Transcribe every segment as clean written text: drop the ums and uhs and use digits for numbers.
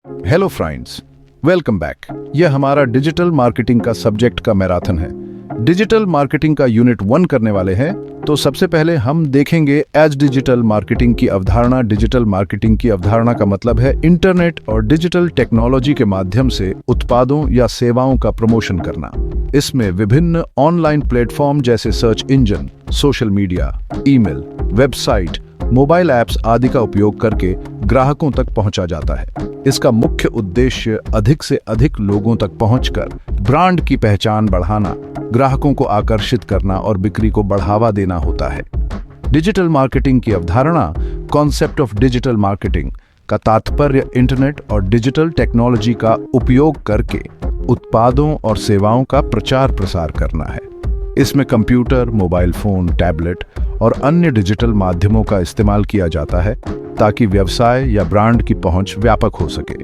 Hello friends, welcome back. यह हमारा digital marketing का सब्जेक्ट का मैराथन है। डिजिटल मार्केटिंग का यूनिट 1 करने वाले हैं। तो सबसे पहले हम देखेंगे एज डिजिटल मार्केटिंग की अवधारणा। डिजिटल मार्केटिंग की अवधारणा का मतलब है इंटरनेट और डिजिटल टेक्नोलॉजी के माध्यम से उत्पादों या सेवाओं का प्रमोशन करना। इसमें विभिन्न ऑनलाइन प्लेटफॉर्म जैसे search engine, social media, email, website, mobile apps आदि का उपयोग करके ग्राहकों तक पहुंचा जाता है। इसका मुख्य उद्देश्य अधिक से अधिक लोगों तक पहुंचकर ब्रांड की पहचान बढ़ाना, ग्राहकों को आकर्षित करना और बिक्री को बढ़ावा देना होता है। डिजिटल मार्केटिंग की अवधारणा, कॉन्सेप्ट ऑफ डिजिटल मार्केटिंग का तात्पर्य इंटरनेट और डिजिटल टेक्नोलॉजी का उपयोग करके उत्पादों और सेवाओं का प्रचार प्रसार करना है। इसमें कंप्यूटर, मोबाइल फोन, टैबलेट और अन्य डिजिटल माध्यमों का इस्तेमाल किया जाता है ताकि व्यवसाय या ब्रांड की पहुंच व्यापक हो सके।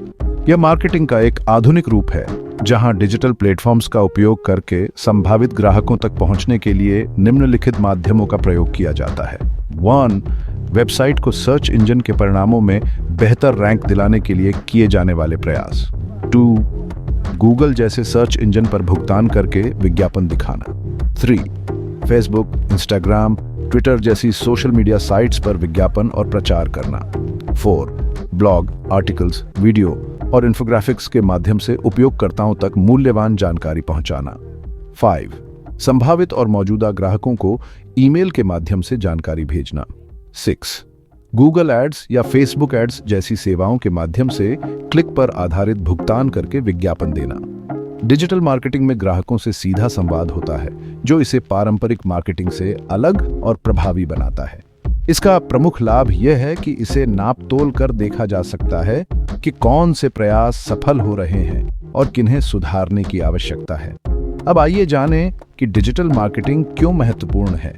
यह मार्केटिंग का एक आधुनिक रूप है जहां डिजिटल प्लेटफॉर्म्स का उपयोग करके संभावित ग्राहकों तक पहुंचने के लिए निम्नलिखित माध्यमों का प्रयोग किया जाता है। 1. वेबसाइट को सर्च इंजन के परिणामों में बेहतर रैंक दिलाने के लिए किए जाने वाले प्रयास। 2. गूगल जैसे सर्च इंजन पर भुगतान करके विज्ञापन दिखाना। 3. फेसबुक, इंस्टाग्राम, ट्विटर जैसी सोशल मीडिया साइट्स पर विज्ञापन और प्रचार करना। 4. ब्लॉग, आर्टिकल्स, वीडियो और इन्फोग्राफिक्स के माध्यम से उपयोगकर्ताओं तक मूल्यवान जानकारी पहुंचाना। 5. संभावित और मौजूदा ग्राहकों को ईमेल के माध्यम से जानकारी भेजना। 6. गूगल एड्स या फेसबुक एड्स जैसी सेवाओं के माध्यम से क्लिक पर आधारित भुगतान करके विज्ञापन देना। डिजिटल मार्केटिंग में ग्राहकों से सीधा संवाद होता है, जो इसे पारंपरिक मार्केटिंग से अलग और प्रभावी बनाता है। इसका प्रमुख लाभ यह है कि इसे नाप तोल कर देखा जा सकता है कि कौन से प्रयास सफल हो रहे हैं और किन्हें सुधारने की आवश्यकता है। अब आइए जानें कि डिजिटल मार्केटिंग क्यों महत्वपूर्ण है।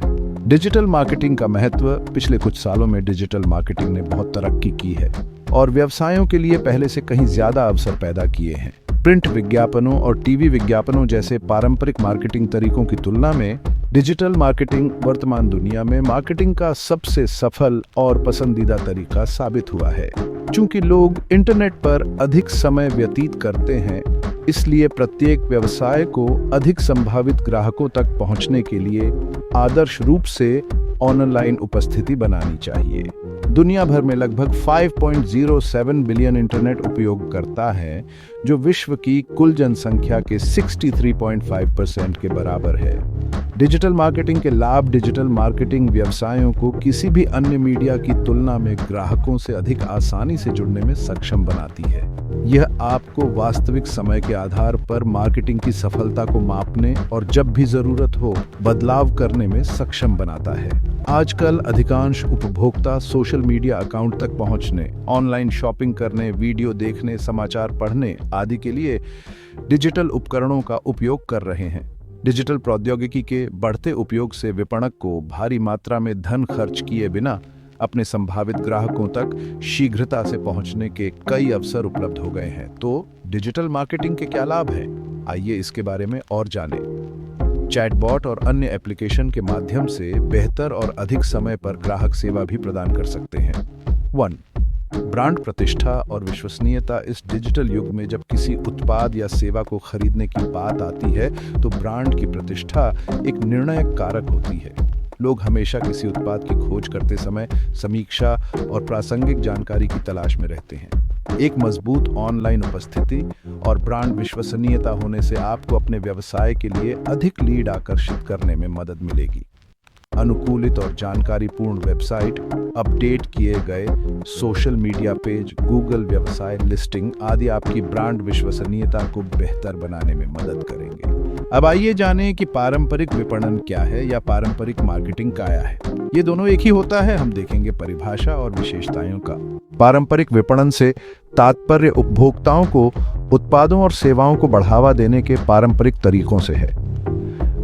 डिजिटल मार्केटिंग का महत्व। पिछले कुछ सालों में डिजिटल मार्केटिंग ने बहुत तरक्की की है और व्यवसायों के लिए पहले से कहीं ज्यादा अवसर पैदा किए हैं। प्रिंट विज्ञापनों और टीवी विज्ञापनों जैसे पारंपरिक मार्केटिंग तरीकों की तुलना में डिजिटल मार्केटिंग वर्तमान दुनिया में मार्केटिंग का सबसे सफल और पसंदीदा तरीका साबित हुआ है। चूंकि लोग इंटरनेट पर अधिक समय व्यतीत करते हैं, इसलिए प्रत्येक व्यवसाय को अधिक संभावित ग्राहकों तक पहुंचने के लिए आदर्श रूप से ऑनलाइन उपस्थिति बनानी चाहिए। दुनिया भर में लगभग 5.07 बिलियन इंटरनेट उपयोगकर्ता हैं, जो विश्व की कुल जनसंख्या के 63.5% के बराबर है। डिजिटल मार्केटिंग के लाभ। डिजिटल मार्केटिंग व्यवसायों को किसी भी अन्य मीडिया की तुलना में ग्राहकों से अधिक आसानी से जुड़ने में सक्षम बनाती है। यह आपको वास्तविक समय के आधार पर मार्केटिंग की सफलता को मापने और जब भी जरूरत हो बदलाव करने में सक्षम बनाता है। आजकल अधिकांश उपभोक्ता सोशल मीडिया अकाउंट तक पहुंचने, ऑनलाइन शॉपिंग करने, वीडियो देखने, समाचार पढ़ने आदि के लिए डिजिटल उपकरणों का उपयोग कर रहे हैं। डिजिटल प्रौद्योगिकी के बढ़ते उपयोग से विपणक को भारी मात्रा में धन खर्च किए बिना अपने संभावित ग्राहकों तक शीघ्रता से पहुंचने के कई अवसर उपलब्ध हो गए हैं। तो डिजिटल मार्केटिंग के क्या लाभ हैं? आइए इसके बारे में और जानें। चैटबॉट और अन्य एप्लीकेशन के माध्यम से बेहतर और अधिक समय पर ग्राहक सेवा भी प्रदान कर सकते हैं। 1. ब्रांड प्रतिष्ठा और विश्वसनीयता। इस डिजिटल युग में जब किसी उत्पाद या सेवा को खरीदने की बात आती है तो ब्रांड की प्रतिष्ठा एक निर्णायक कारक होती है। लोग हमेशा किसी उत्पाद की खोज करते समय समीक्षा और प्रासंगिक जानकारी की तलाश में रहते हैं। एक मजबूत ऑनलाइन उपस्थिति और ब्रांड विश्वसनीयता होने से आपको अपने व्यवसाय के लिए अधिक लीड आकर्षित करने में मदद मिलेगी। अनुकूलित और जानकारीपूर्ण वेबसाइट, अपडेट किए गए सोशल मीडिया पेज, गूगल व्यवसाय लिस्टिंग आदि आपकी ब्रांड विश्वसनीयता को बेहतर बनाने में मदद करेंगे। अब आइए जानें कि पारंपरिक विपणन क्या है या पारंपरिक मार्केटिंग क्या है। ये दोनों एक ही होता है। हम देखेंगे परिभाषा और विशेषताओं का। पारंपरिक विपणन से तात्पर्य उपभोक्ताओं को उत्पादों और सेवाओं को बढ़ावा देने के पारंपरिक तरीकों से है।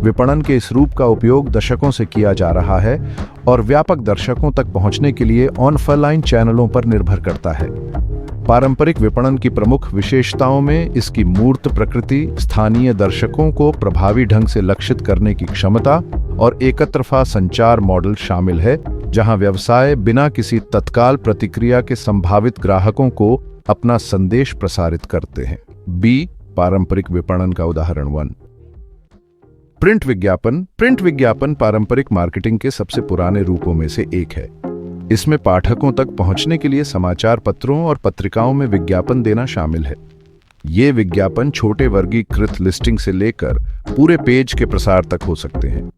विपणन के इस रूप का उपयोग दशकों से किया जा रहा है और व्यापक दर्शकों तक पहुंचने के लिए ऑनलाइन चैनलों पर निर्भर करता है। पारंपरिक विपणन की प्रमुख विशेषताओं में इसकी मूर्त प्रकृति, स्थानीय दर्शकों को प्रभावी ढंग से लक्षित करने की क्षमता और एकतरफा संचार मॉडल शामिल है, जहां व्यवसाय बिना किसी तत्काल प्रतिक्रिया के संभावित ग्राहकों को अपना संदेश प्रसारित करते हैं। बी, पारंपरिक विपणन का उदाहरण 1। प्रिंट विज्ञापन। प्रिंट विज्ञापन पारंपरिक मार्केटिंग के सबसे पुराने रूपों में से एक है। इसमें पाठकों तक पहुंचने के लिए समाचार पत्रों और पत्रिकाओं में विज्ञापन देना शामिल है। ये विज्ञापन छोटे वर्गीकृत लिस्टिंग से लेकर पूरे पेज के प्रसार तक हो सकते हैं,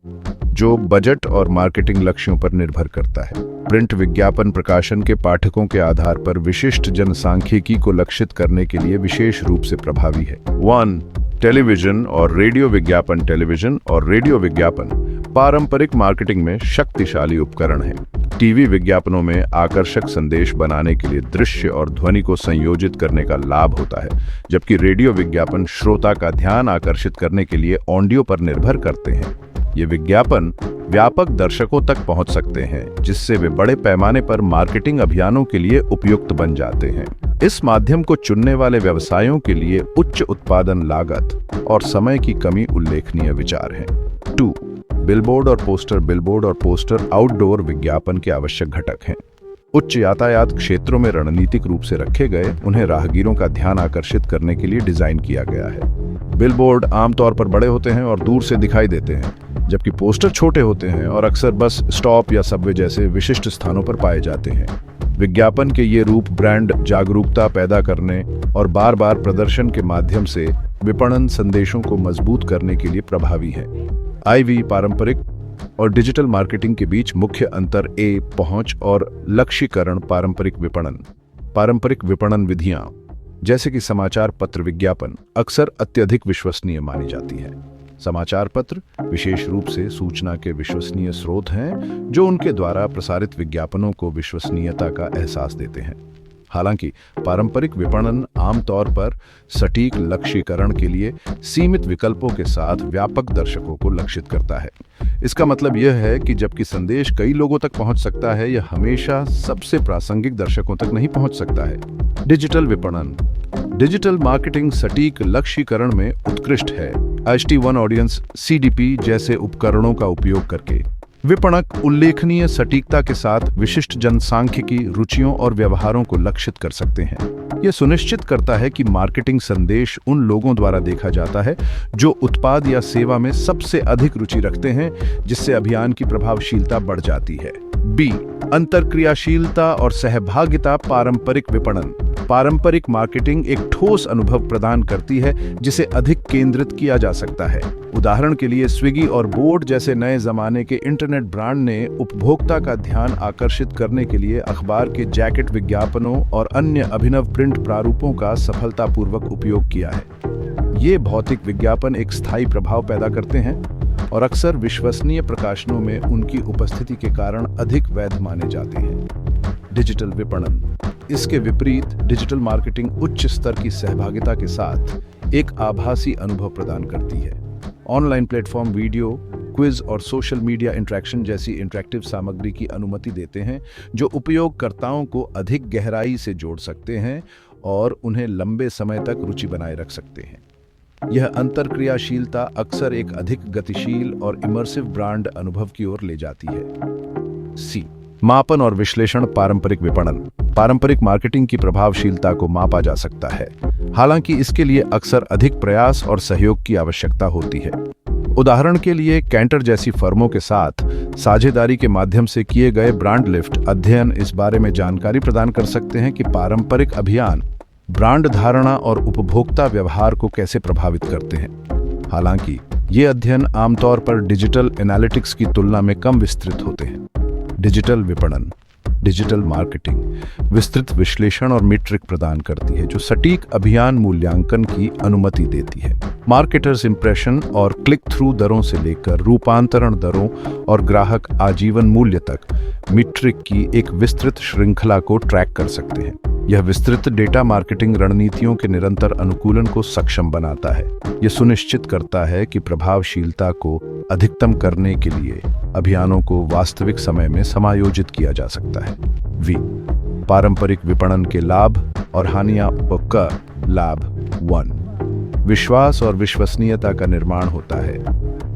जो बजट और मार्केटिंग लक्ष्यों पर निर्भर करता है। प्रिंट विज्ञापन प्रकाशन के पाठकों के आधार पर विशिष्ट जनसांख्यिकी को लक्षित करने के लिए विशेष रूप से प्रभावी है। 1. टेलीविजन और रेडियो विज्ञापन। टेलीविजन और रेडियो विज्ञापन पारंपरिक मार्केटिंग में शक्तिशाली उपकरण हैं। टीवी विज्ञापनों में आकर्षक संदेश बनाने के लिए दृश्य और ध्वनि को संयोजित करने का लाभ होता है, जबकि रेडियो विज्ञापन श्रोता का ध्यान आकर्षित करने के लिए ऑडियो पर निर्भर करते हैं। ये विज्ञापन व्यापक दर्शकों तक पहुंच सकते हैं, जिससे वे बड़े पैमाने पर मार्केटिंग अभियानों के लिए उपयुक्त बन जाते हैं। इस माध्यम को चुनने वाले व्यवसायों के लिए उच्च उत्पादन लागत और समय की कमी उल्लेखनीय विचार है। 2. बिलबोर्ड और पोस्टर। बिलबोर्ड और पोस्टर आउटडोर विज्ञापन के आवश्यक घटक हैं। उच्च यातायात क्षेत्रों में रणनीतिक रूप से रखे गए, उन्हें राहगीरों का ध्यान आकर्षित करने के लिए डिजाइन किया गया है। बिलबोर्ड आमतौर पर बड़े होते हैं और दूर से दिखाई देते हैं, जबकि पोस्टर छोटे होते हैं और अक्सर बस स्टॉप या सबवे जैसे विशिष्ट स्थानों पर पाए जाते हैं। विज्ञापन के ये रूप ब्रांड जागरूकता पैदा करने और बार बार प्रदर्शन के माध्यम से विपणन संदेशों को मजबूत करने के लिए प्रभावी है। IV पारंपरिक और डिजिटल मार्केटिंग के बीच मुख्य अंतर ए, पहुंच और लक्ष्यीकरण। पारंपरिक विपणन विधियां, जैसे कि समाचार पत्र विज्ञापन, अक्सर अत्यधिक विश्वसनीय मानी जाती है। समाचार पत्र विशेष रूप से सूचना के विश्वसनीय स्रोत हैं, जो उनके द्वारा प्रसारित विज्ञापनों को विश्वसनीयता का एहसास देते हैं। हालांकि पारंपरिक विपणन आमतौर पर सटीक लक्ष्यीकरण के लिए सीमित विकल्पों के साथ व्यापक दर्शकों को लक्षित करता है। इसका मतलब यह है कि जबकि संदेश कई लोगों तक पहुंच सकता है, यह हमेशा सबसे प्रासंगिक दर्शकों तक नहीं पहुंच सकता है। डिजिटल विपणन। डिजिटल मार्केटिंग सटीक लक्ष्यीकरण में उत्कृष्ट है। HD1 ऑडियंस, CDP जैसे उपकरणों का उपयोग करके विपणक उल्लेखनीय सटीकता के साथ विशिष्ट जनसांख्यिकी, रुचियों और व्यवहारों को लक्षित कर सकते हैं। यह सुनिश्चित करता है कि मार्केटिंग संदेश उन लोगों द्वारा देखा जाता है जो उत्पाद या सेवा में सबसे अधिक रुचि रखते हैं, जिससे अभियान की प्रभावशीलता बढ़ जाती है। B. अंतरक्रियाशीलता और सहभागिता। पारंपरिक मार्केटिंग एक ठोस अनुभव प्रदान करती है, जिसे अधिक केंद्रित किया जा सकता है। उदाहरण के लिए स्विगी और बोर्ड जैसे नए जमाने के इंटरनेट ब्रांड ने उपभोक्ता का ध्यान आकर्षित करने के लिए अखबार के जैकेट विज्ञापनों और अन्य अभिनव प्रिंट प्रारूपों का सफलतापूर्वक उपयोग किया है। ये भौतिक विज्ञापन एक स्थायी प्रभाव पैदा करते हैं और अक्सर विश्वसनीय प्रकाशनों में उनकी उपस्थिति के कारण अधिक वैध माने जाते हैं। डिजिटल विपणन। इसके विपरीत डिजिटल मार्केटिंग उच्च स्तर की सहभागिता के साथ एक आभासी अनुभव प्रदान करती है। ऑनलाइन प्लेटफॉर्म वीडियो, क्विज और सोशल मीडिया इंटरेक्शन जैसी इंटरैक्टिव सामग्री की अनुमति देते हैं, जो उपयोगकर्ताओं को अधिक गहराई से जोड़ सकते हैं और उन्हें लंबे समय तक रुचि बनाए रख सकते हैं। यह अंतरक्रियाशीलता अक्सर एक अधिक गतिशील और इमर्सिव ब्रांड अनुभव की ओर ले जाती है। C. मापन और विश्लेषण। पारंपरिक मार्केटिंग की प्रभावशीलता को मापा जा सकता है, हालांकि इसके लिए अक्सर अधिक प्रयास और सहयोग की आवश्यकता होती है। उदाहरण के लिए कैंटर जैसी फर्मों के साथ साझेदारी के माध्यम से किए गए ब्रांड लिफ्ट अध्ययन इस बारे में जानकारी प्रदान कर सकते हैं कि पारंपरिक अभियान ब्रांड धारणा और उपभोक्ता व्यवहार को कैसे प्रभावित करते हैं। हालांकि ये अध्ययन आमतौर पर डिजिटल एनालिटिक्स की तुलना में कम विस्तृत होते हैं। डिजिटल विपणन। डिजिटल मार्केटिंग विस्तृत विश्लेषण और मीट्रिक प्रदान करती है, जो सटीक अभियान मूल्यांकन की अनुमति देती है। मार्केटर्स इंप्रेशन और क्लिक थ्रू दरों से लेकर रूपांतरण दरों और ग्राहक आजीवन मूल्य तक मीट्रिक की एक विस्तृत श्रृंखला को ट्रैक कर सकते हैं। यह विस्तृत डेटा मार्केटिंग रणनीतियों के निरंतर अनुकूलन को सक्षम बनाता है। यह सुनिश्चित करता है कि प्रभावशीलता को अधिकतम करने के लिए अभियानों को वास्तविक समय में समायोजित किया जा सकता है। V. पारंपरिक विपणन के लाभ और हानियां क लाभ 1 विश्वास और विश्वसनीयता का निर्माण होता है।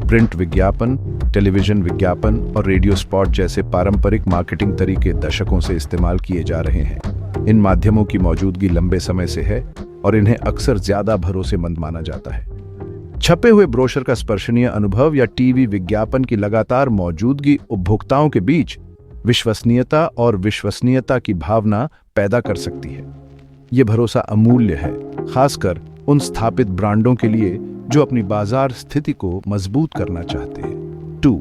प्रिंट विज्ञापन, टेलीविजन विज्ञापन और रेडियो स्पॉट जैसे पारंपरिक मार्केटिंग तरीके दशकों से इस्तेमाल किए जा रहे हैं। इन माध्यमों की मौजूदगी लंबे समय से है और इन्हें अक्सर ज्यादा भरोसेमंद माना जाता है। छपे हुए ब्रोशर का स्पर्शनीय अनुभव या टीवी विज्ञापन की लगातार मौजूदगी उपभोक्ताओं के बीच विश्वसनीयता और विश्वसनीयता की भावना पैदा कर सकती है। ये भरोसा अमूल्य है, खासकर उन स्थापित ब्रांडों के लिए जो अपनी बाजार स्थिति को मजबूत करना चाहते हैं। 2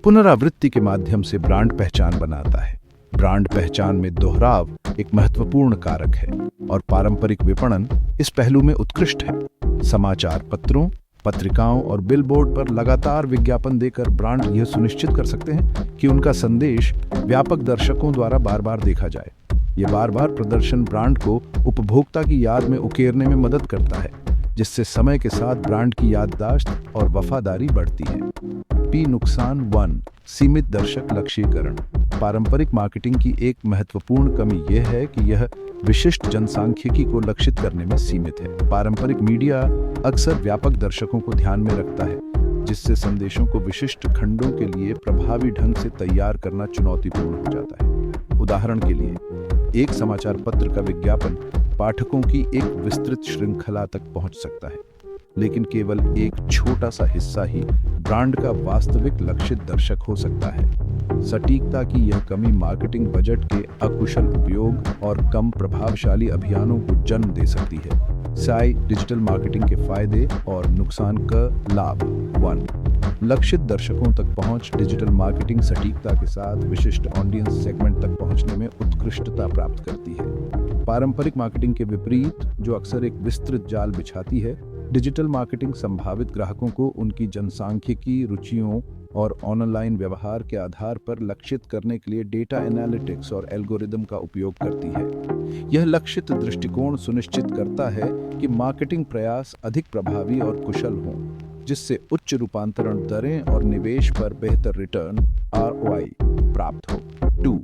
पुनरावृत्ति के माध्यम से ब्रांड पहचान बनाता है। ब्रांड पहचान में दोहराव एक महत्वपूर्ण कारक है और पारंपरिक विपणन इस पहलू में उत्कृष्ट है। समाचार पत्रों, पत्रिकाओं और बिलबोर्ड पर लगातार विज्ञापन देकर ब्रांड यह सुनिश्चित कर सकते हैं कि उनका संदेश व्यापक दर्शकों द्वारा बार बार देखा जाए। यह बार बार प्रदर्शन ब्रांड को उपभोक्ता की याद में उकेरने में मदद करता है, जिससे समय के साथ ब्रांड की याददाश्त और वफादारी बढ़ती है। पी नुकसान 1 सीमित दर्शक लक्ष्यीकरण। पारंपरिक मार्केटिंग की एक महत्वपूर्ण कमी यह है कि यह विशिष्ट जनसांख्यिकी को लक्षित करने में सीमित है। पारंपरिक मीडिया अक्सर व्यापक दर्शकों को ध्यान में रखता है, जिससे संदेशों को विशिष्ट खंडों के लिए प्रभावी ढंग से तैयार करना चुनौतीपूर्ण हो जाता है। उदाहरण के लिए, एक समाचार पत्र का विज्ञापन पाठकों की एक विस्तृत श्रृंखला तक पहुंच सकता है, लेकिन केवल एक छोटा सा हिस्सा ही ब्रांड का वास्तविक लक्षित दर्शक हो सकता है। सटीकता की यह कमी मार्केटिंग बजट के अकुशल उपयोग और कम प्रभावशाली अभियानों को जन्म दे सकती है। डिजिटल मार्केटिंग के फायदे और नुकसान का लाभ 1 लक्षित दर्शकों तक पहुंच। डिजिटल मार्केटिंग सटीकता के साथ विशिष्ट ऑडियंस सेगमेंट तक पहुंचने में उत्कृष्टता प्राप्त करती है। पारंपरिक मार्केटिंग के विपरीत, जो अक्सर एक विस्तृत जाल बिछाती है, डिजिटल मार्केटिंग संभावित ग्राहकों को उनकी जनसांख्यिकी, रुचियों और ऑनलाइन व्यवहार के आधार पर लक्षित करने के लिए डेटा एनालिटिक्स और एल्गोरिदम का उपयोग करती है। यह लक्षित दृष्टिकोण सुनिश्चित करता है कि मार्केटिंग प्रयास अधिक प्रभावी और कुशल हों, जिससे उच्च रूपांतरण दरें और निवेश पर बेहतर रिटर्न ROI प्राप्त हो। 2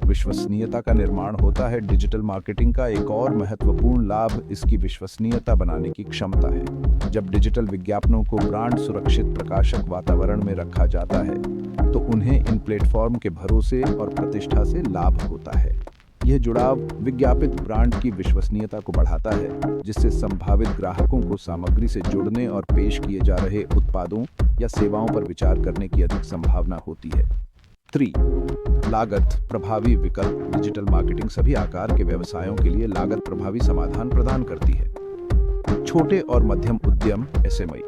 विश्वसनीयता का निर्माण होता है। डिजिटल मार्केटिंग का एक और महत्वपूर्ण लाभ इसकी विश्वसनीयता बनाने की क्षमता है। जब डिजिटल विज्ञापनों को ब्रांड सुरक्षित प्रकाशक वातावरण में रखा जाता है, तो उन्हें इन प्लेटफॉर्म के भरोसे और प्रतिष्ठा से लाभ होता है। यह जुड़ाव विज्ञापित ब्रांड की विश्वसनीयता को बढ़ाता है, जिससे संभावित ग्राहकों को सामग्री से जुड़ने और पेश किए जा रहे उत्पादों या सेवाओं पर विचार करने की अधिक संभावना होती है। 3 लागत प्रभावी विकल्प। डिजिटल मार्केटिंग सभी आकार के व्यवसायों के लिए लागत प्रभावी समाधान प्रदान करती है। छोटे और मध्यम उद्यम SME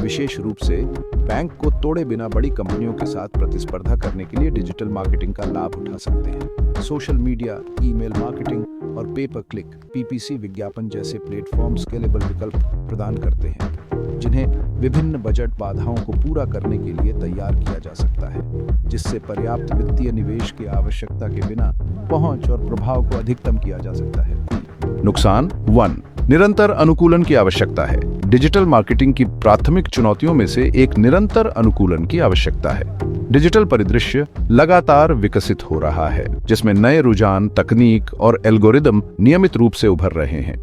विशेष रूप से बैंक को तोड़े बिना बड़ी कंपनियों के साथ प्रतिस्पर्धा करने के लिए डिजिटल मार्केटिंग का लाभ उठा सकते हैं। सोशल मीडिया, ईमेल मार्केटिंग और पे पर क्लिक PPC विज्ञापन जैसे प्लेटफॉर्म स्केलेबल विकल्प प्रदान करते हैं, जिन्हें विभिन्न बजट बाधाओं को पूरा करने के लिए तैयार किया जा सकता है, जिससे पर्याप्त वित्तीय निवेश की आवश्यकता के बिना पहुंच और प्रभाव को अधिकतम किया जा सकता है। नुकसान 1 निरंतर अनुकूलन की आवश्यकता है। डिजिटल मार्केटिंग की प्राथमिक चुनौतियों में से एक निरंतर अनुकूलन की आवश्यकता है। डिजिटल परिदृश्य लगातार विकसित हो रहा है, जिसमें नए रुझान, तकनीक और एल्गोरिदम नियमित रूप से उभर रहे हैं।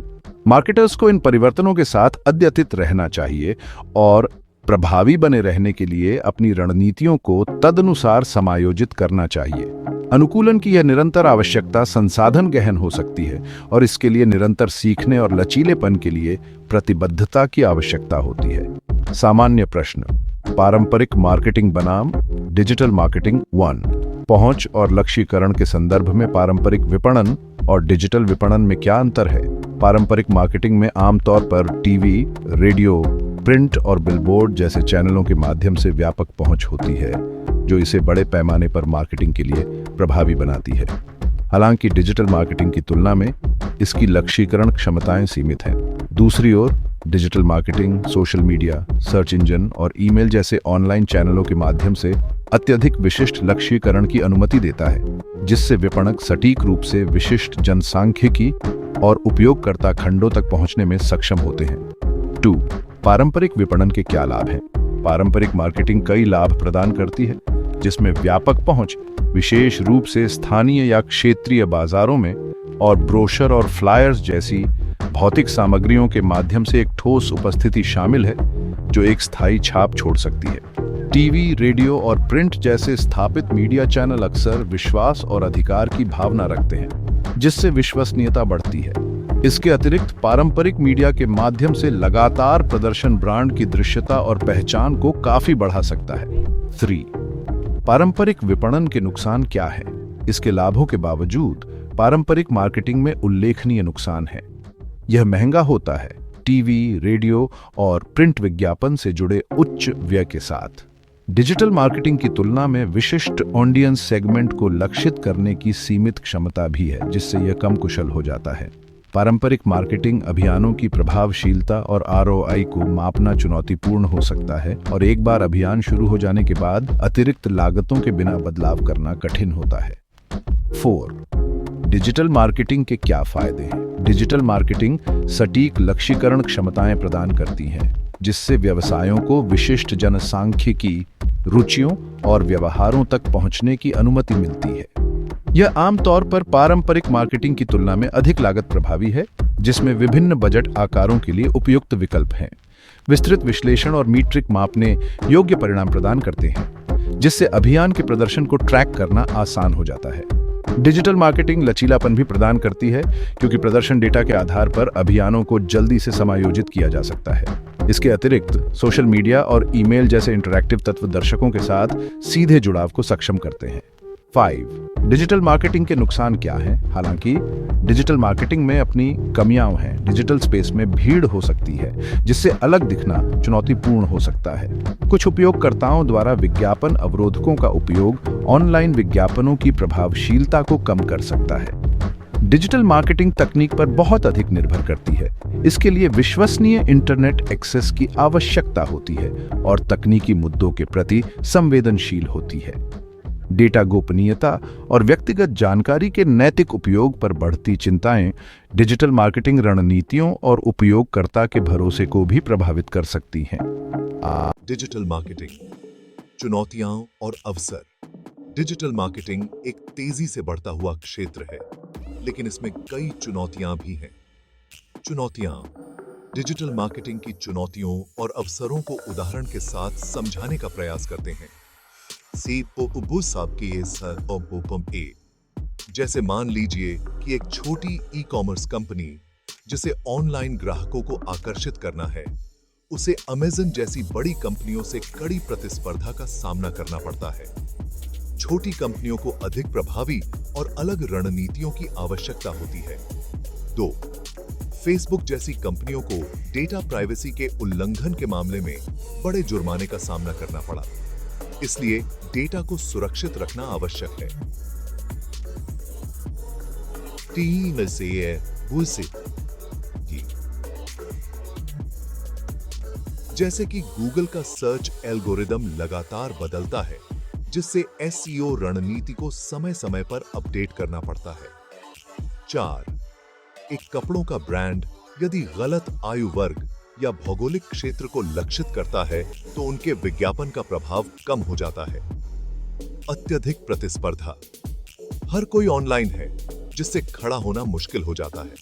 मार्केटर्स को इन परिवर्तनों के साथ अद्यतित रहना चाहिए और प्रभावी बने रहने के लिए अपनी रणनीतियों को तदनुसार समायोजित करना चाहिए। अनुकूलन की यह निरंतर आवश्यकता संसाधन गहन हो सकती है और इसके लिए निरंतर सीखने और लचीलेपन के लिए प्रतिबद्धता की आवश्यकता होती है। सामान्य प्रश्न। पारंपरिक मार्केटिंग बनाम डिजिटल मार्केटिंग 1 पहुंच और लक्ष्यीकरण के संदर्भ में पारंपरिक विपणन और डिजिटल विपणन में क्या अंतर है? पारंपरिक मार्केटिंग में आमतौर पर टीवी, रेडियो, प्रिंट और बिलबोर्ड जैसे चैनलों के माध्यम से व्यापक पहुंच होती है, जो इसे बड़े पैमाने पर मार्केटिंग के लिए प्रभावी बनाती है। हालांकि डिजिटल मार्केटिंग की तुलना में इसकी लक्ष्यीकरण क्षमताएं सीमित हैं। दूसरी ओर digital marketing social media, search engine और ईमेल जैसे ऑनलाइन चैनलों के माध्यम से अत्यधिक विशिष्ट लक्ष्यीकरण की अनुमति देता है, जिससे विपणक सटीक रूप से विशिष्ट जनसांख्यिकी और उपयोगकर्ता खंडों तक पहुंचने में सक्षम होते हैं। 2 पारंपरिक विपणन के क्या लाभ हैं? पारंपरिक मार्केटिंग कई लाभ प्रदान करती है। जिसमें व्यापक पहुंच, विशेष रूप से स्थानीय या क्षेत्रीय बाजारों में, और ब्रोशर और फ्लायर्स जैसी भौतिक सामग्रियों के माध्यम से एक ठोस उपस्थिति शामिल है जो एक स्थायी छाप छोड़ सकती है। टीवी, रेडियो और प्रिंट जैसे स्थापित मीडिया चैनल अक्सर विश्वास और अधिकार की भावना रखते हैं, जिससे विश्वसनीयता बढ़ती है। इसके अतिरिक्त पारंपरिक मीडिया के माध्यम से लगातार प्रदर्शन ब्रांड की दृश्यता और पहचान को काफी बढ़ा सकता है। 3. पारंपरिक विपणन के नुकसान क्या है? इसके लाभों के बावजूद पारंपरिक मार्केटिंग में उल्लेखनीय नुकसान है। यह महंगा होता है, टीवी, रेडियो और प्रिंट विज्ञापन से जुड़े उच्च व्यय के साथ। डिजिटल मार्केटिंग की तुलना में विशिष्ट ऑडियंस सेगमेंट को लक्षित करने की सीमित क्षमता भी है, जिससे यह कम कुशल हो जाता है। पारंपरिक मार्केटिंग अभियानों की प्रभावशीलता और ROI को मापना चुनौतीपूर्ण हो सकता है, और एक बार अभियान शुरू हो जाने के बाद अतिरिक्त लागतों के बिना बदलाव करना कठिन होता है। 4. डिजिटल मार्केटिंग के क्या फायदे हैं? डिजिटल मार्केटिंग सटीक लक्ष्यीकरण क्षमताएं प्रदान करती हैं, जिससे व्यवसायों को विशिष्ट जनसांख्यिकी, रुचियों और व्यवहारों तक पहुंचने की अनुमति मिलती है। यह आमतौर पर पारंपरिक मार्केटिंग की तुलना में अधिक लागत प्रभावी है, जिसमें विभिन्न बजट आकारों के लिए उपयुक्त विकल्प हैं। विस्तृत विश्लेषण और मीट्रिक मापने योग्य परिणाम प्रदान करते हैं, जिससे अभियान के प्रदर्शन को ट्रैक करना आसान हो जाता है। डिजिटल मार्केटिंग लचीलापन भी प्रदान करती है, क्योंकि प्रदर्शन डेटा के आधार पर अभियानों को जल्दी से समायोजित किया जा सकता है। इसके अतिरिक्त सोशल मीडिया और ईमेल जैसे इंटरैक्टिव तत्व दर्शकों के साथ सीधे जुड़ाव को सक्षम करते हैं। 5. डिजिटल मार्केटिंग के नुकसान क्या हैं? हालांकि डिजिटल मार्केटिंग में अपनी कमियां हैं। डिजिटल स्पेस में भीड़ हो सकती है, जिससे अलग दिखना चुनौतीपूर्ण हो सकता है। कुछ उपयोगकर्ताओं द्वारा विज्ञापन अवरोधकों का उपयोग ऑनलाइन विज्ञापनों की प्रभावशीलता को कम कर सकता है। डिजिटल मार्केटिंग तकनीक पर बहुत अधिक निर्भर करती है। इसके लिए विश्वसनीय इंटरनेट एक्सेस की आवश्यकता होती है और तकनीकी मुद्दों के प्रति संवेदनशील होती है। डेटा गोपनीयता और व्यक्तिगत जानकारी के नैतिक उपयोग पर बढ़ती चिंताएं डिजिटल मार्केटिंग रणनीतियों और उपयोगकर्ता के भरोसे को भी प्रभावित कर सकती हैं। डिजिटल मार्केटिंग, चुनौतियां और अवसर। डिजिटल मार्केटिंग एक तेजी से बढ़ता हुआ क्षेत्र है, लेकिन इसमें कई चुनौतियां भी हैं। चुनौतियां। डिजिटल मार्केटिंग की चुनौतियों और अवसरों को उदाहरण के साथ समझाने का प्रयास करते हैं। जैसे मान लीजिए कि एक छोटी ई-कॉमर्स कंपनी जिसे ऑनलाइन ग्राहकों को आकर्षित करना है, उसे अमेज़न जैसी बड़ी कंपनियों से कड़ी प्रतिस्पर्धा का सामना करना पड़ता है। छोटी कंपनियों को अधिक प्रभावी और अलग रणनीतियों की आवश्यकता होती है। 2. फेसबुक जैसी कंपनियों को डेटा प्राइवेसी के उल्लंघन के मामले में बड़े जुर्माने का सामना करना पड़ा, इसलिए डेटा को सुरक्षित रखना आवश्यक है। 3 जैसे कि गूगल का सर्च एल्गोरिदम लगातार बदलता है, जिससे SEO रणनीति को समय समय पर अपडेट करना पड़ता है। 4. एक कपड़ों का ब्रांड यदि गलत आयु वर्ग या भौगोलिक क्षेत्र को लक्षित करता है, तो उनके विज्ञापन का प्रभाव कम हो जाता है। अत्यधिक प्रतिस्पर्धा। हर कोई ऑनलाइन है, जिससे खड़ा होना मुश्किल हो जाता है।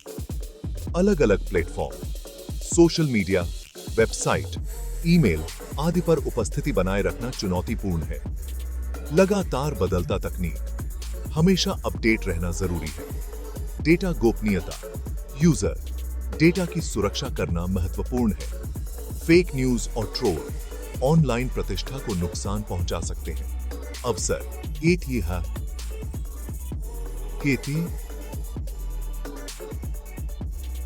अलग अलग platform, social media, website, email आदि पर उपस्थिति बनाए रखना चुनौतीपूर्ण है। लगातार बदलता तकनीक। हमेशा अपडेट रहना जरूरी है। डेटा गोपनीयता। यूजर डेटा की सुरक्षा करना महत्वपूर्ण है। फेक न्यूज और ट्रोल ऑनलाइन प्रतिष्ठा को नुकसान पहुंचा सकते हैं। अवसर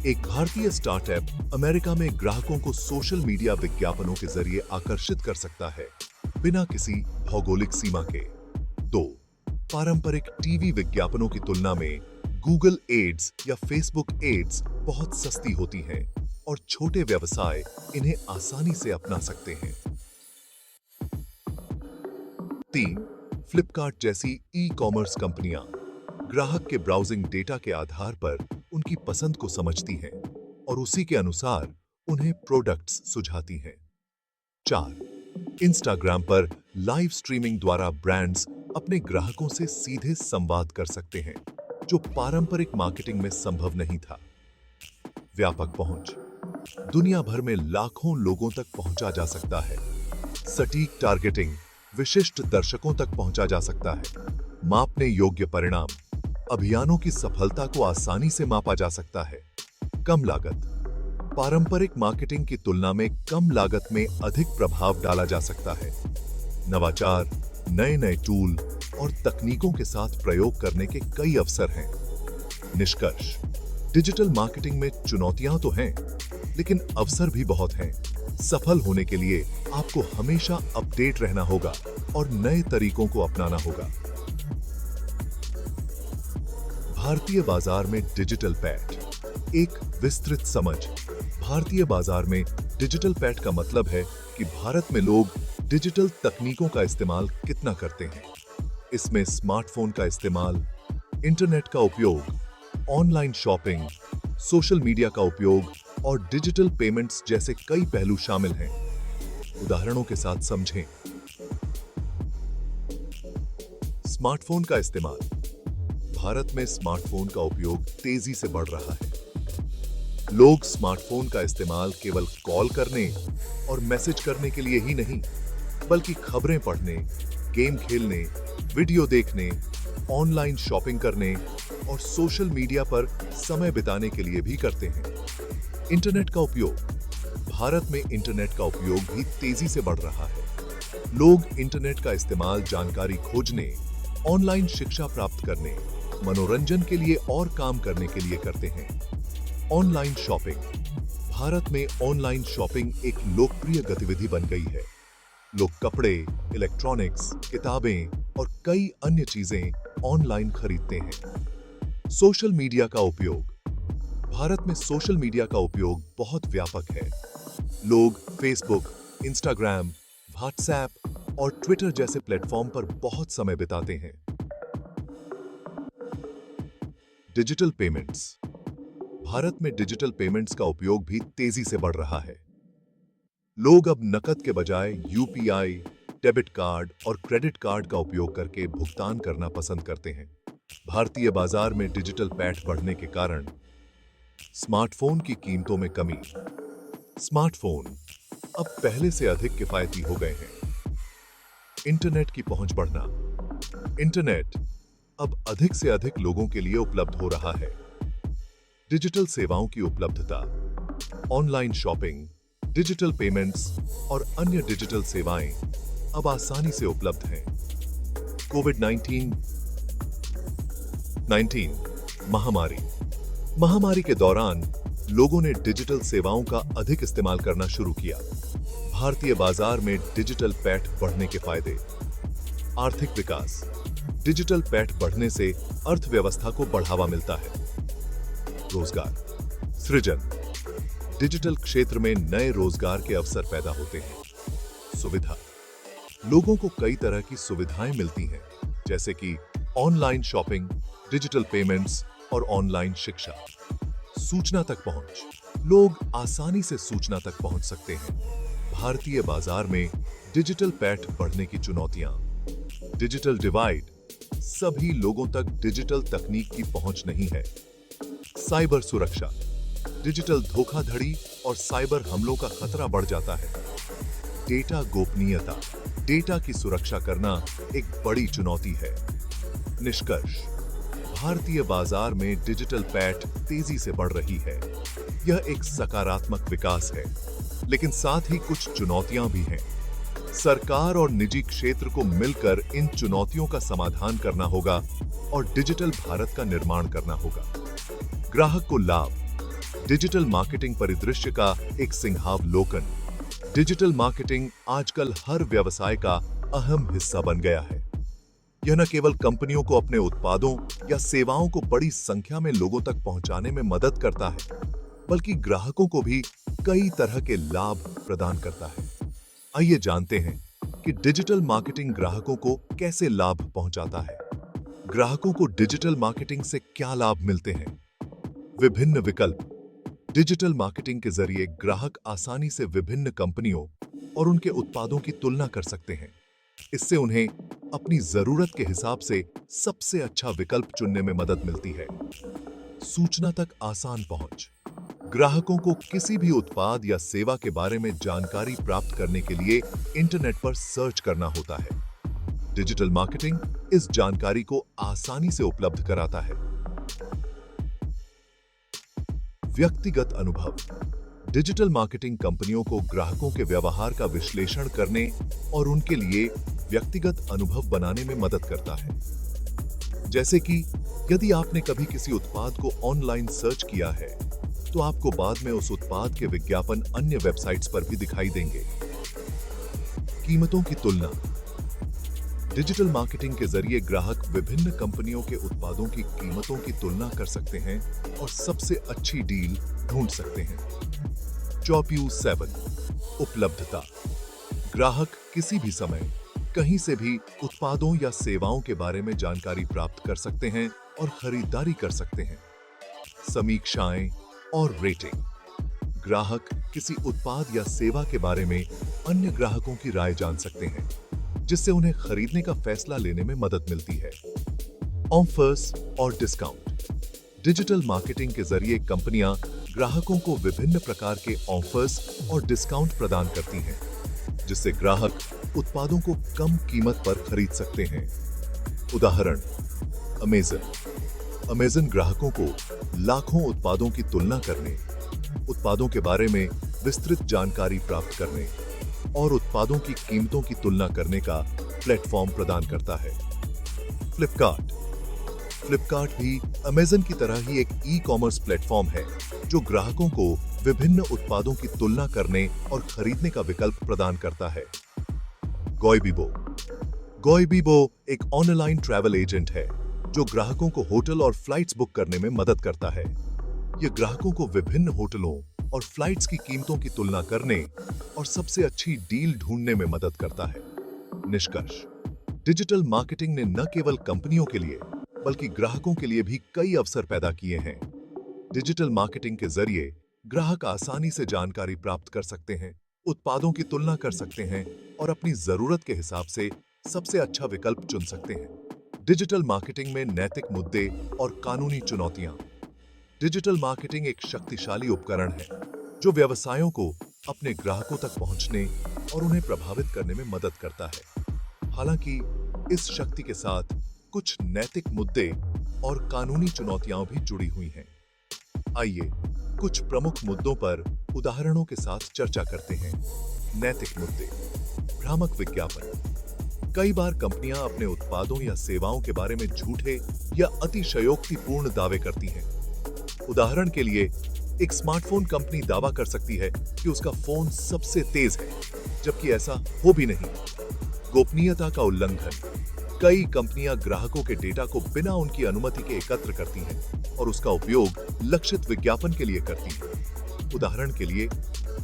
एक भारतीय स्टार्टअप अमेरिका में ग्राहकों को सोशल मीडिया विज्ञापनों के जरिए आकर्षित कर सकता है, बिना किसी भौगोलिक सीमा के। 2. पारंपरिक टीवी विज्ञापनों की तुलना में गूगल एड्स या फेसबुक एड्स बहुत सस्ती होती हैं और छोटे व्यवसाय इन्हें आसानी से अपना सकते हैं। 3. फ्लिपकार्ट जैसी ई-कॉमर्स कंपनियां ग्राहक के ब्राउजिंग डेटा के आधार पर उनकी पसंद को समझती हैं और उसी के अनुसार उन्हें प्रोडक्ट्स सुझाती हैं। 4. इंस्टाग्राम पर लाइव स्ट्रीमिंग द्वारा ब्रांड्स अपने ग्राहकों से सीधे संवाद कर सकते हैं, जो पारंपरिक मार्केटिंग में संभव नहीं था। व्यापक पहुंच, दुनिया भर में लाखों लोगों तक पहुंचा जा सकता है। सटीक टारगेटिंग, विशिष्ट दर्शकों तक पहुंचा जा सकता है। मापने योग्य परिणाम, अभियानों की सफलता को आसानी से मापा जा सकता है। कम लागत, पारंपरिक मार्केटिंग की तुलना में कम लागत में अधिक प्रभाव डाला जा सकता है। नवाचार, नए नए टूल और तकनीकों के साथ प्रयोग करने के कई अवसर हैं। निष्कर्ष, डिजिटल मार्केटिंग में चुनौतियां तो हैं, लेकिन अवसर भी बहुत हैं। सफल होने के लिए आपको हमेशा अपडेट रहना होगा और नए तरीकों को अपनाना होगा। भारतीय बाजार में डिजिटल पैठ, एक विस्तृत समझ। भारतीय बाजार में डिजिटल पैठ का मतलब है कि भारत में लोग डिजिटल तकनीकों का इस्तेमाल कितना करते हैं। इसमें स्मार्टफोन का इस्तेमाल, इंटरनेट का उपयोग, ऑनलाइन शॉपिंग, सोशल मीडिया का उपयोग और डिजिटल पेमेंट्स जैसे कई पहलू शामिल हैं। उदाहरणों के साथ समझें। स्मार्टफोन का इस्तेमाल। भारत में स्मार्टफोन का उपयोग तेजी से बढ़ रहा है। लोग स्मार्टफोन का इस्तेमाल केवल कॉल करने और मैसेज करने के लिए ही नहीं, बल्कि खबरें पढ़ने, गेम खेलने, वीडियो देखने, ऑनलाइन शॉपिंग करने और सोशल मीडिया पर समय बिताने के लिए भी करते हैं। इंटरनेट का उपयोग। भारत में इंटरनेट का उपयोग भी तेजी से बढ़ रहा है। लोग इंटरनेट का इस्तेमाल जानकारी खोजने, ऑनलाइन शिक्षा प्राप्त करने, मनोरंजन के लिए और काम करने के लिए करते हैं। Online shopping. भारत में ऑनलाइन शॉपिंग एक लोकप्रिय गतिविधि बन गई है। लोग कपड़े, इलेक्ट्रॉनिक्स, किताबें और कई अन्य चीजें ऑनलाइन खरीदते हैं। सोशल मीडिया का उपयोग। भारत में सोशल मीडिया का उपयोग बहुत व्यापक है। लोग फेसबुक, इंस्टाग्राम, व्हाट्सएप और ट्विटर जैसे प्लेटफॉर्म पर बहुत समय बिताते हैं। Digital payments. भारत में डिजिटल पेमेंट्स का उपयोग भी तेजी से बढ़ रहा है। लोग अब नकद के बजाय यूपीआई, डेबिट कार्ड और क्रेडिट कार्ड का उपयोग करके भुगतान करना पसंद करते हैं। भारतीय बाजार में डिजिटल पैठ बढ़ने के कारण स्मार्टफोन की कीमतों में कमी। स्मार्टफोन अब पहले से अधिक किफायती हो गए हैं। इंटरनेट की पहुंच बढ़ना। इंटरनेट अब अधिक से अधिक लोगों के लिए उपलब्ध हो रहा है। डिजिटल सेवाओं की उपलब्धता, ऑनलाइन शॉपिंग, डिजिटल पेमेंट्स और अन्य डिजिटल सेवाएं अब आसानी से उपलब्ध हैं। कोविड-19 महामारी के दौरान लोगों ने डिजिटल सेवाओं का अधिक इस्तेमाल करना शुरू किया। भारतीय बाजार में डिजिटल पैठ बढ़ने के फायदे। आर्थिक विकास। डिजिटल पैठ बढ़ने से अर्थव्यवस्था को बढ़ावा मिलता है। रोजगार सृजन। डिजिटल क्षेत्र में नए रोजगार के अवसर पैदा होते हैं। सुविधा। लोगों को कई तरह की सुविधाएं मिलती हैं, जैसे कि ऑनलाइन शॉपिंग, डिजिटल पेमेंट्स और ऑनलाइन शिक्षा। सूचना तक पहुंच। लोग आसानी से सूचना तक पहुंच सकते हैं। भारतीय बाजार में डिजिटल पैठ बढ़ने की चुनौतियां। Digital divide. सभी लोगों तक डिजिटल तकनीक की पहुंच नहीं है। साइबर सुरक्षा। डिजिटल धोखाधड़ी और साइबर हमलों का खतरा बढ़ जाता है। डेटा गोपनीयता। डेटा की सुरक्षा करना एक बड़ी चुनौती है। निष्कर्ष, भारतीय बाजार में डिजिटल पैठ तेजी से बढ़ रही है। यह एक सकारात्मक विकास है, लेकिन साथ ही कुछ चुनौतियां भी हैं। सरकार और निजी क्षेत्र को मिलकर इन चुनौतियों का समाधान करना होगा और डिजिटल भारत का निर्माण करना होगा। ग्राहक को लाभ। डिजिटल मार्केटिंग परिदृश्य का एक सिंहावलोकन। डिजिटल मार्केटिंग आजकल हर व्यवसाय का अहम हिस्सा बन गया है। यह न केवल कंपनियों को अपने उत्पादों या सेवाओं को बड़ी संख्या में लोगों तक पहुंचाने में मदद करता है, बल्कि ग्राहकों को भी कई तरह के लाभ प्रदान करता है। आइए जानते हैं कि डिजिटल मार्केटिंग ग्राहकों को कैसे लाभ पहुंचाता है। ग्राहकों को डिजिटल मार्केटिंग से क्या लाभ मिलते हैं? विभिन्न विकल्प। डिजिटल मार्केटिंग के जरिए ग्राहक आसानी से विभिन्न कंपनियों और उनके उत्पादों की तुलना कर सकते हैं। इससे उन्हें अपनी जरूरत के हिसाब से सबसे अच्छा विकल्प चुनने में मदद मिलती है। सूचना तक आसान पहुंच। ग्राहकों को किसी भी उत्पाद या सेवा के बारे में जानकारी प्राप्त करने के लिए इंटरनेट पर सर्च करना होता है। डिजिटल मार्केटिंग इस जानकारी को आसानी से उपलब्ध कराता है। व्यक्तिगत अनुभव। डिजिटल मार्केटिंग कंपनियों को ग्राहकों के व्यवहार का विश्लेषण करने और उनके लिए व्यक्तिगत अनुभव बनाने में मदद करता है। जैसे कि यदि आपने कभी किसी उत्पाद को ऑनलाइन सर्च किया है, तो आपको बाद में उस उत्पाद के विज्ञापन अन्य वेबसाइट्स पर भी दिखाई देंगे। कीमतों की तुलना। डिजिटल मार्केटिंग के जरिए ग्राहक विभिन्न कंपनियों के उत्पादों की कीमतों की तुलना कर सकते हैं और सबसे अच्छी डील ढूंढ सकते हैं। चौप्यू 7 उपलब्धता। ग्राहक किसी भी समय कहीं से भी उत्पादों या सेवाओं के बारे में जानकारी प्राप्त कर सकते हैं और खरीदारी कर सकते हैं। समीक्षाएं और रेटिंग। ग्राहक किसी उत्पाद या सेवा के बारे में अन्य ग्राहकों की राय जान सकते हैं, जिससे उन्हें खरीदने का फैसला लेने में मदद मिलती है। ऑफर्स और डिस्काउंट। डिजिटल मार्केटिंग के जरिए कंपनियां ग्राहकों को विभिन्न प्रकार के ऑफर्स और डिस्काउंट प्रदान करती हैं, जिससे ग्राहक उत्पादों को कम कीमत पर खरीद सकते हैं। उदाहरण, अमेज़न ग्राहकों को लाखों उत्पादों की तुलना करने, उत्पादों के बारे में विस्तृत जानकारी प्राप्त करने और उत्पादों की कीमतों की तुलना करने का प्लेटफॉर्म प्रदान करता है। फ्लिपकार्ट भी अमेज़न की तरह ही एक ई-कॉमर्स प्लेटफॉर्म है, जो ग्राहकों को विभिन्न उत्पादों की तुलना करने और खरीदने का विकल्प प्रदान करता है। गोइबिबो एक ऑनलाइन ट्रैवल एजेंट है, जो ग्राहकों को होटल और फ्लाइट्स बुक करने में मदद करता है। यह ग्राहकों को विभिन्न होटलों और फ्लाइट्स की कीमतों की तुलना करने और सबसे अच्छी डील ढूंढने में मदद करता है। निष्कर्ष, डिजिटल मार्केटिंग ने न केवल कंपनियों के लिए बल्कि ग्राहकों के लिए भी कई अवसर पैदा किए हैं। डिजिटल मार्केटिंग के जरिए ग्राहक आसानी से जानकारी प्राप्त कर सकते हैं, उत्पादों की तुलना कर सकते हैं और अपनी जरूरत के हिसाब से सबसे अच्छा विकल्प चुन सकते हैं। डिजिटल मार्केटिंग में नैतिक मुद्दे और कानूनी चुनौतियां। डिजिटल मार्केटिंग एक शक्तिशाली उपकरण है, जो व्यवसायों को अपने ग्राहकों तक पहुंचने और उन्हें प्रभावित करने में मदद करता है। हालांकि इस शक्ति के साथ कुछ नैतिक मुद्दे और कानूनी चुनौतियां भी जुड़ी हुई हैं। आइए कुछ प्रमुख मुद्दों पर उदाहरणों के साथ चर्चा करते हैं। नैतिक मुद्दे। भ्रामक विज्ञापन। कई बार कंपनियां अपने उत्पादों या सेवाओं के बारे में झूठे या अतिशयोक्तिपूर्ण दावे करती हैं। उदाहरण के लिए, एक स्मार्टफोन कंपनी दावा कर सकती है कि उसका फोन सबसे तेज है, जबकि ऐसा हो भी नहीं। गोपनीयता का उल्लंघन। कई कंपनियां ग्राहकों के डेटा को बिना उनकी अनुमति के एकत्र करती हैं और उसका उपयोग लक्षित विज्ञापन के लिए करती हैं। उदाहरण के लिए,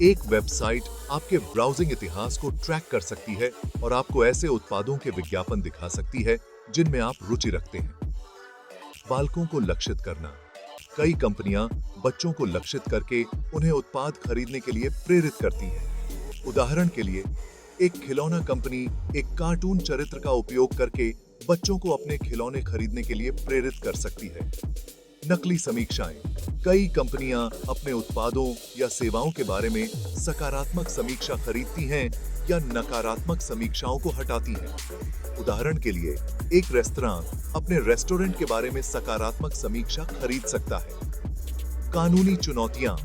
एक वेबसाइट आपके ब्राउजिंग इतिहास को ट्रैक कर सकती है और आपको ऐसे उत्पादों के विज्ञापन दिखा सकती है जिनमें आप रुचि रखते हैं। बालकों को लक्षित करना। कई कंपनियां बच्चों को लक्षित करके उन्हें उत्पाद खरीदने के लिए प्रेरित करती हैं। उदाहरण के लिए, एक खिलौना कंपनी एक कार्टून चरित्र का उपयोग करके बच्चों को अपने खिलौने खरीदने के लिए प्रेरित कर सकती है। नकली समीक्षाएं। कई कंपनियां अपने उत्पादों या सेवाओं के बारे में सकारात्मक समीक्षा खरीदती हैं या नकारात्मक समीक्षाओं को हटाती हैं। उदाहरण के लिए, एक रेस्तरां अपने रेस्टोरेंट के बारे में सकारात्मक समीक्षा खरीद सकता है। कानूनी चुनौतियां।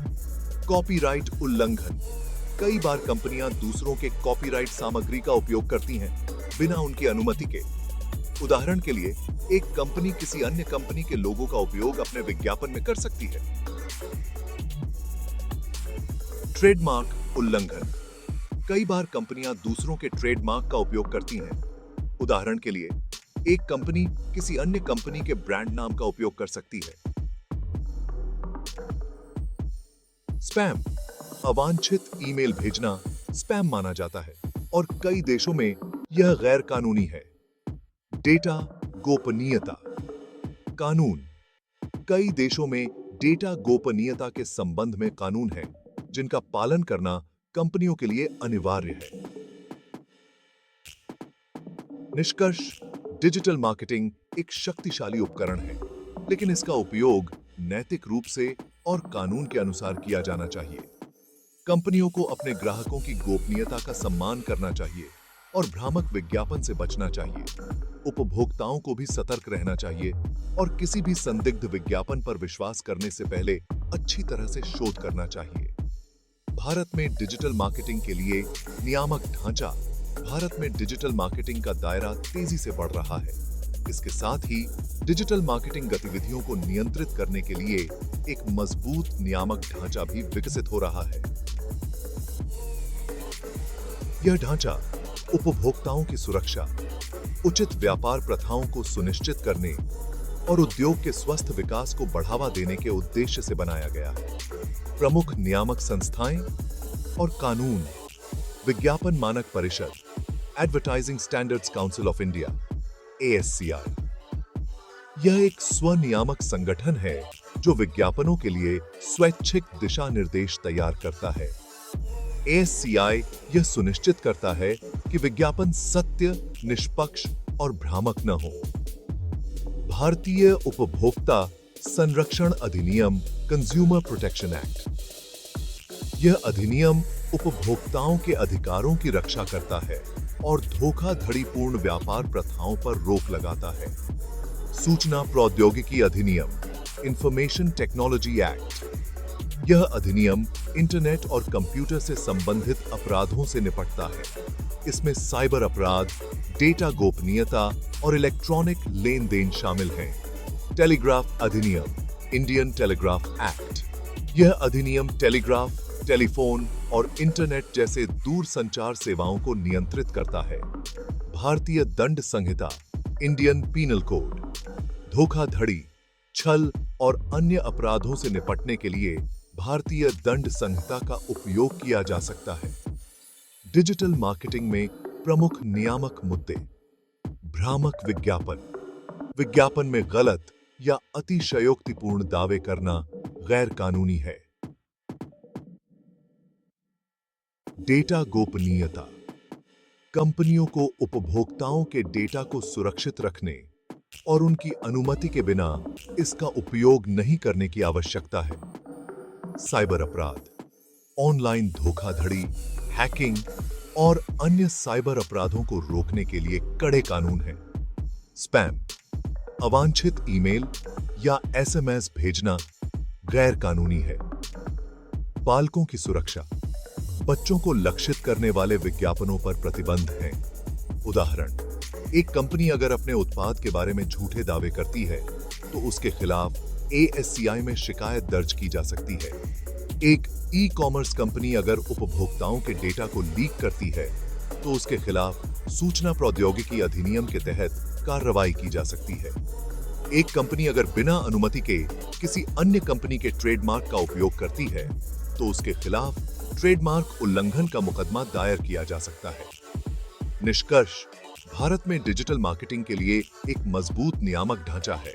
कॉपीराइट उल्लंघन। कई बार कंपनियां दूसरों के कॉपीराइट सामग्री का उपयोग करती हैं बिना उनकी अनुमति के। उदाहरण के लिए, एक कंपनी किसी अन्य कंपनी के लोगो का उपयोग अपने विज्ञापन में कर सकती है। ट्रेडमार्क उल्लंघन। कई बार कंपनियां दूसरों के ट्रेडमार्क का उपयोग करती हैं। उदाहरण के लिए, एक कंपनी किसी अन्य कंपनी के ब्रांड नाम का उपयोग कर सकती है। स्पैम। अवांछित ईमेल भेजना स्पैम माना जाता है और कई देशों में यह गैर कानूनी है। डेटा गोपनीयता कानून। कई देशों में डेटा गोपनीयता के संबंध में कानून हैं, जिनका पालन करना कंपनियों के लिए अनिवार्य है। निष्कर्ष, डिजिटल मार्केटिंग एक शक्तिशाली उपकरण है, लेकिन इसका उपयोग नैतिक रूप से और कानून के अनुसार किया जाना चाहिए। कंपनियों को अपने ग्राहकों की गोपनीयता का सम्मान करना चाहिए और भ्रामक विज्ञापन से बचना चाहिए। उपभोक्ताओं को भी सतर्क रहना चाहिए और किसी भी संदिग्ध विज्ञापन पर विश्वास करने से पहले अच्छी तरह से शोध करना चाहिए। भारत में डिजिटल मार्केटिंग के लिए नियामक ढांचा। भारत में डिजिटल मार्केटिंग का दायरा तेजी से बढ़ रहा है। इसके साथ ही डिजिटल मार्केटिंग गतिविधियों को नियंत्रित करने के लिए एक मजबूत नियामक ढांचा भी विकसित हो रहा है। यह ढांचा उपभोक्ताओं की सुरक्षा, उचित व्यापार प्रथाओं को सुनिश्चित करने और उद्योग के स्वस्थ विकास को बढ़ावा देने के उद्देश्य से बनाया गया है। प्रमुख नियामक संस्थाएं और कानून: विज्ञापन मानक परिषद, advertising standards council of India, ASCI। यह एक स्वनियामक संगठन है जो विज्ञापनों के लिए स्वैच्छिक दिशा निर्देश तैयार करता है। ASCI यह सुनिश्चित करता है कि विज्ञापन सत्य, निष्पक्ष और भ्रामक न हो। भारतीय उपभोक्ता संरक्षण अधिनियम, कंज्यूमर प्रोटेक्शन एक्ट। यह अधिनियम उपभोक्ताओं के अधिकारों की रक्षा करता है और धोखाधड़ीपूर्ण व्यापार प्रथाओं पर रोक लगाता है। सूचना प्रौद्योगिकी अधिनियम, इंफॉर्मेशन टेक्नोलॉजी एक्ट। यह अधिनियम इंटरनेट और कंप्यूटर से संबंधित अपराधों से निपटता है। इसमें साइबर अपराध, डेटा गोपनीयता और इलेक्ट्रॉनिक लेन देन शामिल हैं। टेलीग्राफ अधिनियम, इंडियन टेलीग्राफ एक्ट। यह अधिनियम टेलीग्राफ, टेलीफोन और इंटरनेट जैसे दूरसंचार सेवाओं को नियंत्रित करता है। भारतीय दंड संहिता, इंडियन पीनल कोड। धोखाधड़ी, छल और अन्य अपराधों से निपटने के लिए भारतीय दंड संहिता का उपयोग किया जा सकता है। डिजिटल मार्केटिंग में प्रमुख नियामक मुद्दे: भ्रामक विज्ञापन। विज्ञापन में गलत या अतिशयोक्तिपूर्ण दावे करना गैर कानूनी है। डेटा गोपनीयता। कंपनियों को उपभोक्ताओं के डेटा को सुरक्षित रखने और उनकी अनुमति के बिना इसका उपयोग नहीं करने की आवश्यकता है। साइबर अपराध, ऑनलाइन धोखाधड़ी, हैकिंग और अन्य साइबर अपराधों को रोकने के लिए कड़े कानून हैं। स्पैम, अवांछित ईमेल या SMS भेजना गैर कानूनी है। बालकों की सुरक्षा। बच्चों को लक्षित करने वाले विज्ञापनों पर प्रतिबंध हैं। उदाहरण: एक कंपनी अगर अपने उत्पाद के बारे में झूठे दावे करती है तो उसके खिलाफ ASCI में शिकायत दर्ज की जा सकती है। एक ई-कॉमर्स कंपनी अगर उपभोक्ताओं के डेटा को लीक करती है तो उसके खिलाफ सूचना प्रौद्योगिकी अधिनियम के तहत कार्रवाई की जा सकती है। एक कंपनी अगर बिना अनुमति के किसी अन्य कंपनी के ट्रेडमार्क का उपयोग करती है तो उसके खिलाफ ट्रेडमार्क उल्लंघन का मुकदमा दायर किया जा सकता है। निष्कर्ष: भारत में डिजिटल मार्केटिंग के लिए एक मजबूत नियामक ढांचा है।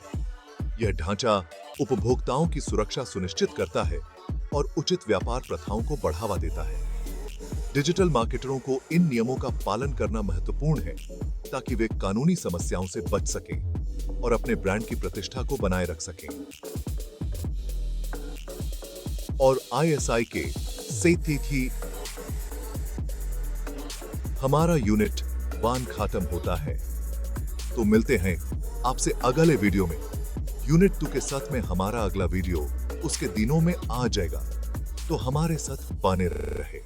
यह ढांचा उपभोक्ताओं की सुरक्षा सुनिश्चित करता है और उचित व्यापार प्रथाओं को बढ़ावा देता है। डिजिटल मार्केटरों को इन नियमों का पालन करना महत्वपूर्ण है ताकि वे कानूनी समस्याओं से बच सकें और अपने ब्रांड की प्रतिष्ठा को बनाए रख सकें। और ISI के साथ ही हमारा यूनिट 1 खत्म होता है। तो मिलते हैं आपसे अगले वीडियो में। यूनिट 2 के साथ में हमारा अगला वीडियो उसके दिनों में आ जाएगा, तो हमारे साथ बने रहे।